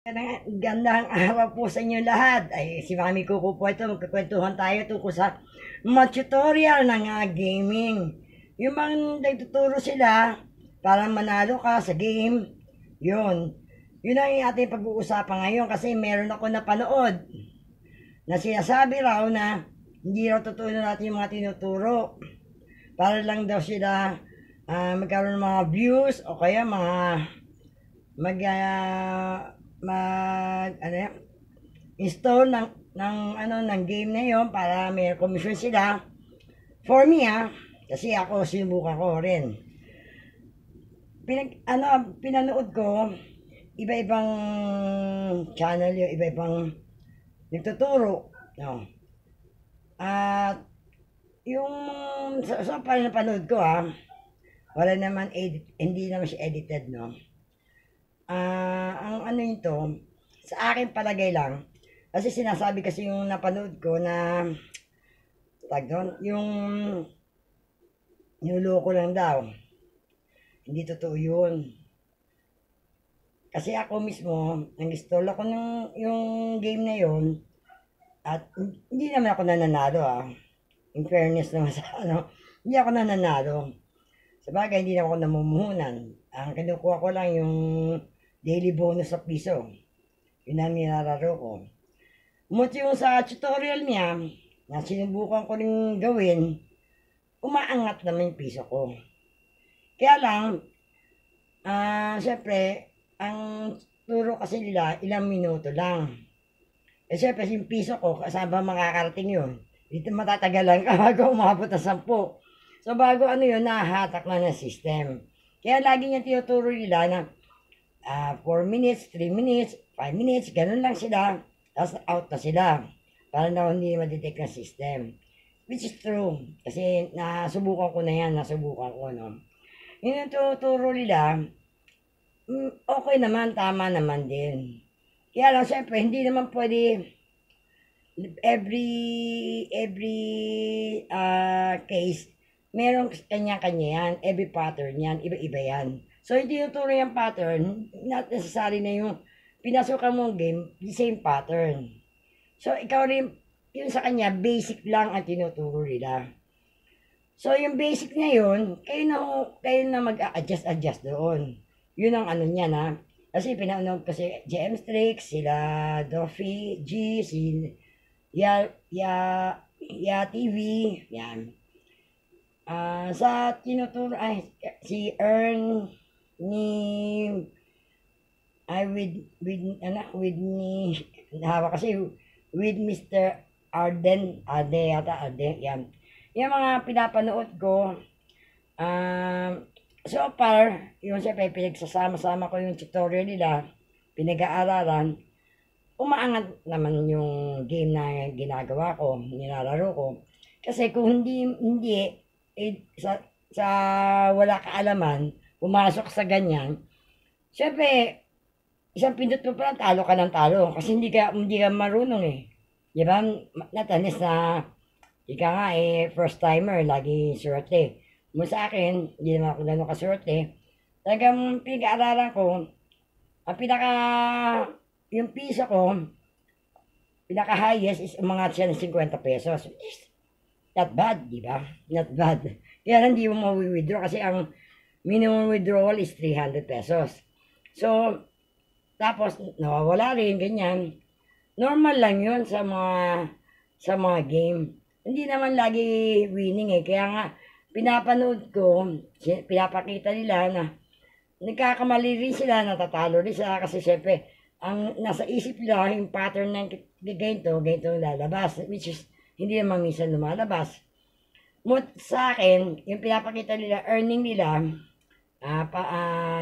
Gandang araw po sa inyo lahat. Ay, si Mami Kuko po ito. Magkakwentuhan tayo tungkol sa mga tutorial ng gaming. Yung mga nagtuturo sila para manalo ka sa game. Yun. Yun ang ating pag-uusapan ngayon kasi meron ako napanood na sinasabi raw na hindi raw totoo na natin yung mga tinuturo. Para lang daw sila magkaroon ng mga views o kaya mga install ng game na yon para may commission sila. For me kasi ako sinubukan ko rin. Pinanood ko iba-ibang channel yung iba-ibang nagtuturo, no. At yung sa napanood ko wala naman edit, hindi naman siya edited, no. Ang ano ito, sa akin palagay lang, kasi sinasabi kasi yung napanood ko na yung niloloko lang daw. Hindi totoo yun. Kasi ako mismo, nag-install ako ng yung game na yun, at hindi naman ako nananalo In fairness naman sa hindi ako nananalo. Sabagay, hindi naman ako namumuhunan. Ang kinukuha ko lang yung daily bonus sa piso. Yun ang nilalaro ko. Ngunit yung sa tutorial niya, na sinubukan ko rin gawin, umaangat naman yung piso ko. Kaya lang, syempre, ang turo kasi nila, ilang minuto lang. Syempre, yung piso ko, kasama makakarating yun. Dito matatagalan ka bago umabot na 10. So, bago nahahatak na ng system. Kaya lagi niya tinuturo nila na 4 minutes, 3 minutes, 5 minutes, ganun lang sila. Tapos out na sila. Para na hindi ma-detect ng system. Which is true. Kasi nasubukan ko na yan, no. Yun yung tuturo nila, okay naman, tama naman din. Kaya lang, syempre, hindi naman pwede every case, merong kanya-kanya yan. Every pattern yan, iba-iba yan. So, hindi tuturo yung pattern, not necessary na yung pinasukan mong game, the same pattern. So, ikaw rin, yun sa kanya, basic lang ang tinuturo nila. So, yung basic na yun, kayo na mag-adjust doon. Yun ang niya Kasi pinanood ko si JM Strix, sila Doffy G, si Ya TV, yan. Sa tinuturo, si Earn ni with ni hawa kasi with Mr. Arden yan. Yung mga pinapanood ko, so far, yung siyempre pinagsasama-sama ko yung tutorial nila, pinag-aaralan, umaangat naman yung game na ginagawa ko, nilalaro ko. Kasi kung hindi sa wala kaalaman, pumasok sa ganyan, siyempre, isang pindot mo pa lang, talo ka ng talo. Kasi hindi ka marunong Di ba? Natanis na, ika nga first timer, lagi swerte. Mo sa akin, hindi naman ako gano'ng kaswerte. Talagang pinag-aaralan ko, ang yung piso ko, pinaka-highest is umangat siya ng 50 pesos. Not bad, di ba? Not bad. Kaya hindi mo mawi-withdraw kasi ang minimum withdrawal is 300 pesos. So, tapos nawawala rin, ganyan. Normal lang yun sa mga game. Hindi naman lagi winning Kaya nga, pinapanood ko, pinapakita nila na nagkakamali rin sila, natatalo rin sila kasi syempre, ang nasa isip nila, yung pattern ng ganito lalabas, which is, hindi naman minsan lumalabas. Sa akin, yung pinapakita nila, earning nila,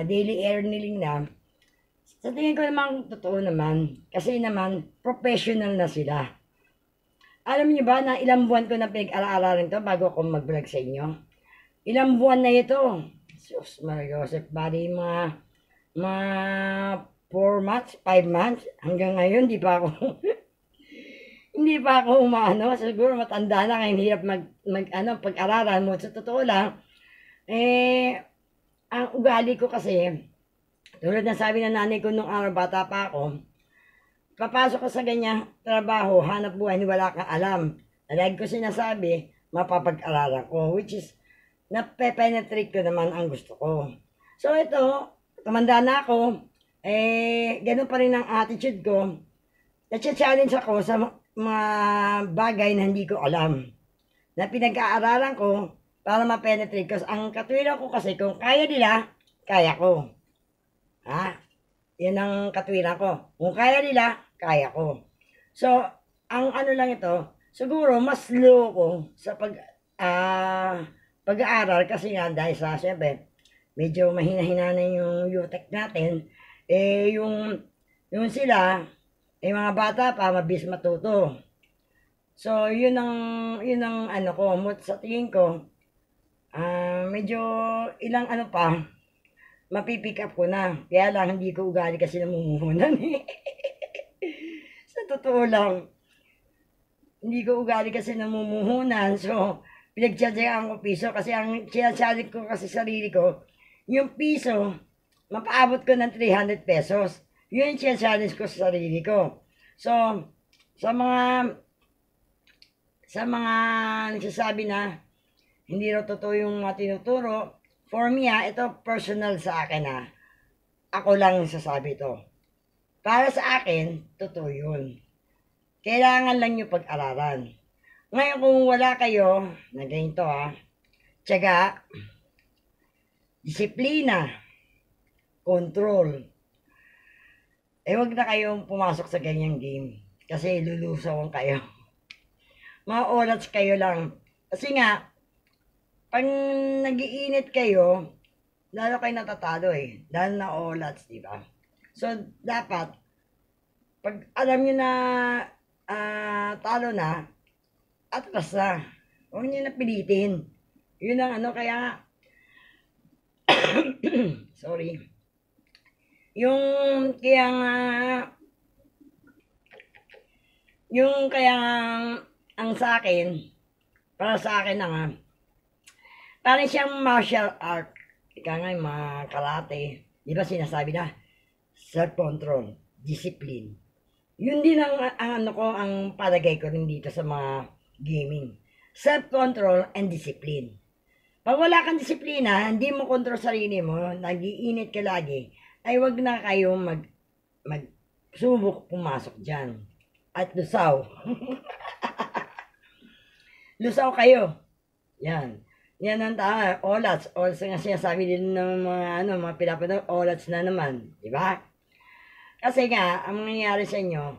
daily earning nila, sa tingin ko naman, totoo naman, kasi naman, professional na sila. Alam niyo ba na ilang buwan ko na pinag-aralan to bago ako mag-vlog sa inyo? Ilang buwan na ito? Sus, Maria Joseph, bali mga 4 months, 5 months, hanggang ngayon, di pa ako, hindi pa ako siguro matanda na, kaya hirap pag-aralan mo. Sa totoo lang, ang ugali ko kasi, tulad na sabi ng nanay ko nung araw bata pa ako, papasok ka sa ganyang trabaho, hanap buhay, wala kang alam. Lagi ko sinasabi, mapapag-aralan ko, which is, nape-penetrate ko naman ang gusto ko. So ito, tumanda na ako, ganun pa rin ang attitude ko. Nag-challenge ako sa mga bagay na hindi ko alam. Na pinag-aaralan ko para ma-penetrate ko. Ang katwiran ko kasi, kung kaya nila, kaya ko. Ha? Yan ang katwiran ko. Kung kaya nila, kaya ko. So, ang ano lang ito, siguro mas low ko sa pag-aaral kasi nga dahil sa, syempre, medyo mahina-hina na yung UTEC natin, yung sila, mga bata pa, mabilis matuto. So, yun ang ano ko, sa tingin ko, medyo ilang ano pa, mapipick up ko na. Kaya lang, hindi ko ugali kasi namumuhunan. Sa totoo lang, hindi ko ugali kasi namumuhunan. So, pinagtsatsagaan ko piso kasi ang sinasalik ko kasi sarili ko, yung piso, mapaabot ko ng 300 pesos. Yun yung sinasalik ko sa sarili ko. So, sa mga nagsasabi na hindi raw totoo yung mga tinuturo, for me ito personal sa akin ako lang sasabi ito. Para sa akin, totoo yun. Kailangan lang nyo pag-aralan. Ngayon kung wala kayo, na ganito tiyaga, disiplina, control, wag na kayong pumasok sa ganyang game. Kasi lulusawan kayo. Mga oras kayo lang. Kasi nga, pag nag-iinit kayo, lalo kayo natatalo Lalo na olats, di ba? So, dapat, pag alam nyo na talo na, atras na. Huwag nyo na pilitin. Yun ang ano, kaya sorry. Kaya ang sa akin, para sa akin parang siyang martial art. Ika nga yung mga karate. Di ba sinasabi na? Self-control, discipline. Yun din ang palagay ko rin dito sa mga gaming. Self-control and discipline. Pag wala kang disiplina, hindi mo kontrol sarili mo, nag-iinit ka lagi, ay wag na kayong subok pumasok dyan. At lusaw. Lusaw kayo. Yan. Yan ang tama. Olats. Olats nga sinasabi din ng mga pinapanood. Olats na naman. Diba? Kasi nga, ang nangyayari sa inyo,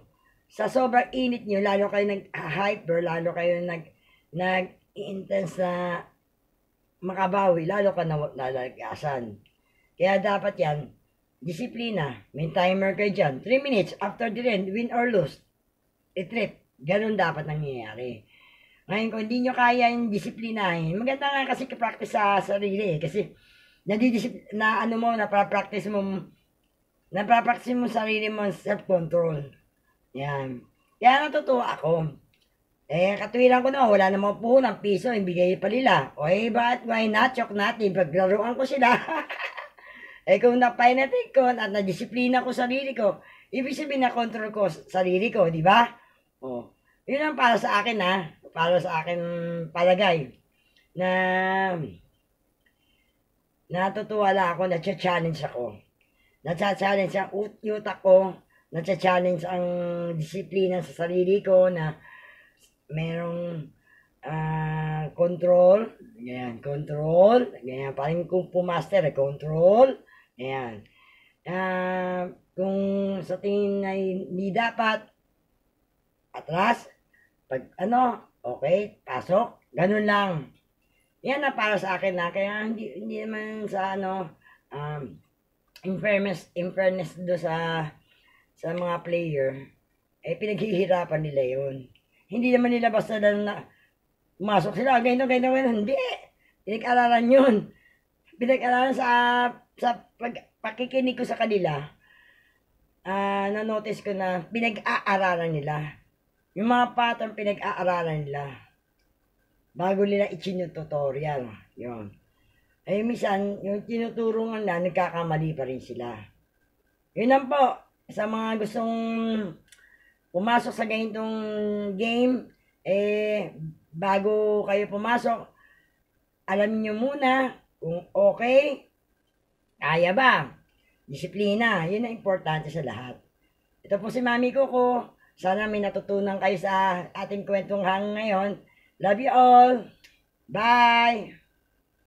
sa sobrang init nyo, lalo kayo nag-hyper, lalo kayo nag-intense na makabawi, lalo ka nalalagasan. Kaya dapat yan, disiplina. May timer kayo dyan. 3 minutes after the end, win or lose, i-trip. Ganun dapat nangyayari. Ngayon, kung hindi nyo kaya yung disiplinahin, maganda nga kasi practice sa sarili Kasi, napapractice mo sarili mo self-control. Yan. Kaya natutuwa ako. Katwiran ko na, wala namang puhunan, piso, ibigay pa nila. But why not? Chok natin, paglaruan ko sila. Kung na-penetrate ko at na-disiplina ko sarili ko, ibig sabihin na control ko sarili ko, di ba? Yun ang para sa akin para sa akin palagay na natutuwa lang ako, na-challenge ako. Na-challenge ang utak ko, na-challenge ang disiplina sa sarili ko na merong control, ganyan, parang kung pumaster, control, ganyan. Kung sa tingin na hindi dapat, atras, pag okay, pasok, ganun lang. Yan na para sa akin kaya hindi naman sa in fairness do sa mga player, pinaghihirapan nila yun. Hindi naman nila basta lang na pumasok sila, ganyan, hindi. Pinag-aralan yun. Pinag-aralan sa pakikinig ko sa kanila, na-notice ko na pinag-aaralan nila. Yung mga pattern pinag-aaralan nila. Bago nila i-tune yung tutorial. Yun. Minsan, yung tinuturungan nagkakamali pa rin sila. Yun lang po. Sa mga gustong pumasok sa ganitong game, bago kayo pumasok, alamin nyo muna kung okay, kaya ba, disiplina, yun ang importante sa lahat. Ito po si Mami Coco. Sana may natutunan kayo sa ating kwentong hang ngayon. Love you all. Bye!